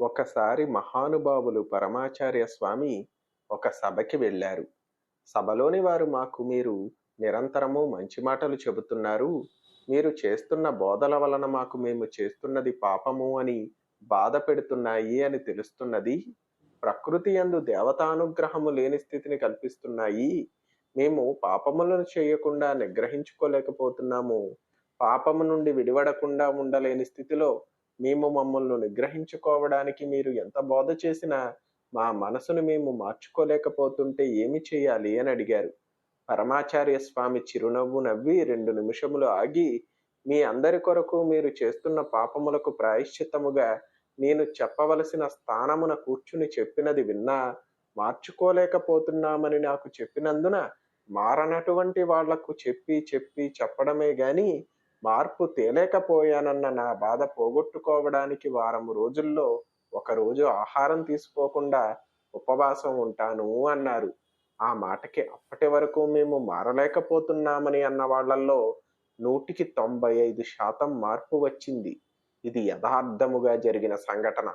ఒకసారి మహానుభావులు పరమాచార్య స్వామి ఒక సభకి వెళ్ళారు. సభలోని వారు మీరు నిరంతరము మంచి మాటలు చెబుతున్నారు. మీరు చేస్తున్న బోధల వలన మేము చేస్తున్నది పాపము అని బాధ పెడుతున్నాయి అని తెలుస్తున్నది. ప్రకృతి యందు దేవతానుగ్రహము లేని స్థితిని కల్పిస్తున్నాయి. మేము పాపములను చేయకుండా నిగ్రహించుకోలేకపోతున్నాము. పాపము నుండి విడివడకుండా ఉండలేని స్థితిలో మమ్మల్ని నిగ్రహించుకోవడానికి మీరు ఎంత బోధ చేసినా మా మనసును మేము మార్చుకోలేకపోతుంటే ఏమి చేయాలి అని అడిగారు. పరమాచార్య స్వామి చిరునవ్వు నవ్వి 2 నిమిషములు ఆగి, మీ అందరి కొరకు మీరు చేస్తున్న పాపములకు ప్రాయశ్చిత్తముగా నేను చెప్పవలసిన స్థానమున కూర్చుని చెప్పినది విన్నా మార్చుకోలేకపోతున్నామని నాకు చెప్పినందున మారనటువంటి వాళ్లకు చెప్పి చెప్పి చెప్పడమే గాని మార్పు తేలేకపోయానన్న నా బాధ పోగొట్టుకోవడానికి వారము రోజుల్లో ఒకరోజు ఆహారం తీసుకోకుండా ఉపవాసం ఉంటాను అన్నారు. ఆ మాటకి అప్పటి వరకు మేము మారలేకపోతున్నామని అన్న వాళ్ళల్లో 100కి 95% మార్పు వచ్చింది. ఇది యథార్థముగా జరిగిన సంఘటన.